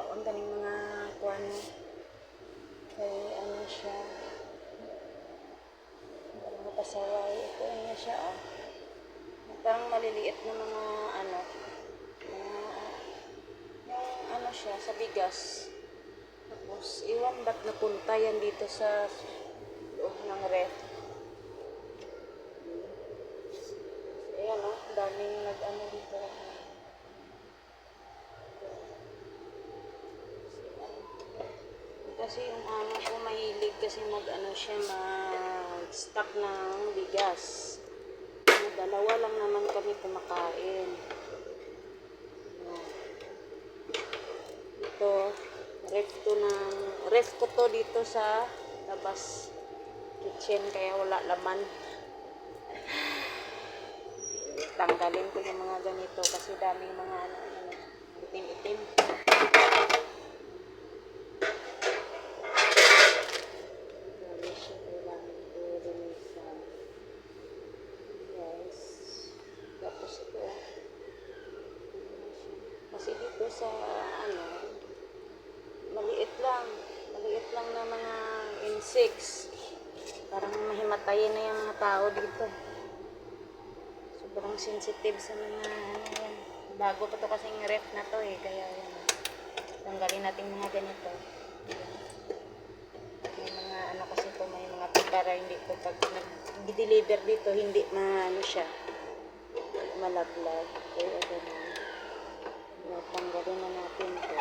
ang galing mga kuwan. Kay ano siya. Parang mapasaway. Ito ano siya parang maliliit na mga ano. Yung ano siya sa bigas. Tapos iwan ba't napunta yan dito sa loob ng ref. Ayan daming nag-ano dito. Kasi yung amo ko mahilig kasi mag-ano siya, mag-stock ng bigas. Dalawa lang naman kami kumakain. Ito, ref ko to dito sa labas kitchen kaya wala laman. Tanggalin ko yung mga ganito kasi daming mga itim-itim. Tapos ito kasi dito sa maliit lang na mga insects, parang mahimatayin na yung mga tao dito. Sobrang sensitive sa mga yan. Bago pa to kasing ref na to kaya yan, tanggalin natin mga ganito. May mga kasi po, may mga para hindi po pag nag-deliver dito hindi siya malaglag. Kaya ganun. Tanggalin na natin ito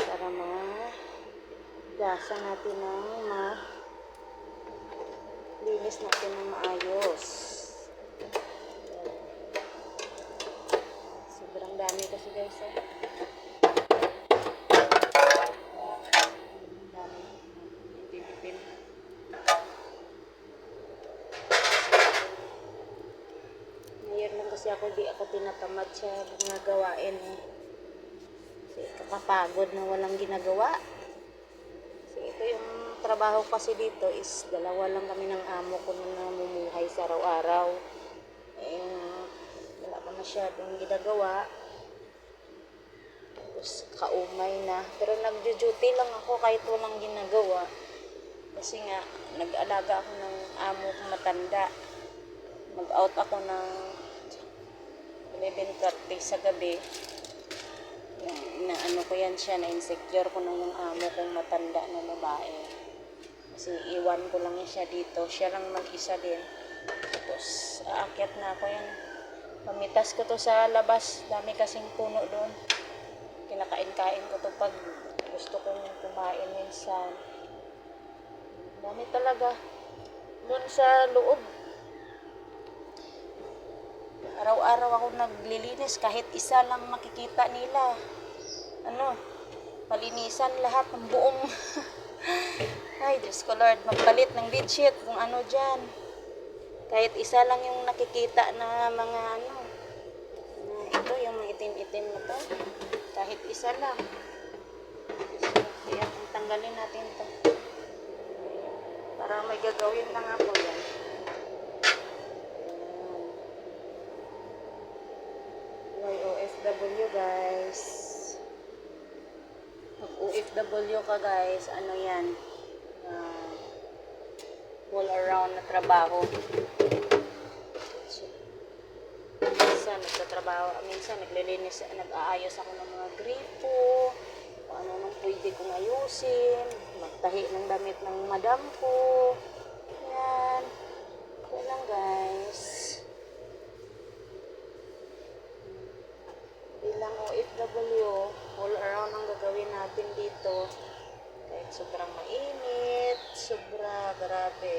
para gasa natin ng linis natin ng maayos. Sobrang dami kasi guys dami itim-itim. Ngayon lang kasi di ako tinatamad sa mga gawain kasi kakapagod na walang ginagawa. Kasi ito yung trabaho kasi dito is dalawa lang kami ng amo ko na namumuhay sa araw-araw. Wala pa masyadong ginagawa. Tapos kaumay na. Pero nagjo-duty lang ako kahit walang ginagawa. Kasi nga, nag-alaga ako ng amo kong matanda. Mag-out ako ng 11:30 sa gabi. Na ko yan siya, na-insecure ko ng yung amo kong matanda na babae. Kasi iwan ko lang siya dito. Siya lang mag-isa din. Tapos, aakyat na ako yan. Pamitas ko to sa labas. Dami kasing puno doon. Kinakain-kain ko to pag gusto kong kumain minsan. Dami talaga. Doon sa loob. Araw-araw ako naglilinis. Kahit isa lang makikita nila. Palinisan lahat ng buong ay Diyos ko Lord, magpalit ng bedsheet kung ano dyan. Kahit isa lang yung nakikita na mga ito yung itim-itim na to, kahit isa lang. Kaya tanggalin natin to para may gagawin lang ako yan. OFW guys, pag OFW ka guys, yan, all around na trabaho. Minsan nagtatrabaho, minsan naglilinis, nag-aayos ako ng mga gripo, kung ano nang pwede kong ayusin, magtahi ng damit ng madam ko. Yan, ito lang guys. Bilang OFW, all around ang gagawin natin dito. Kahit sobrang mainit, grabe.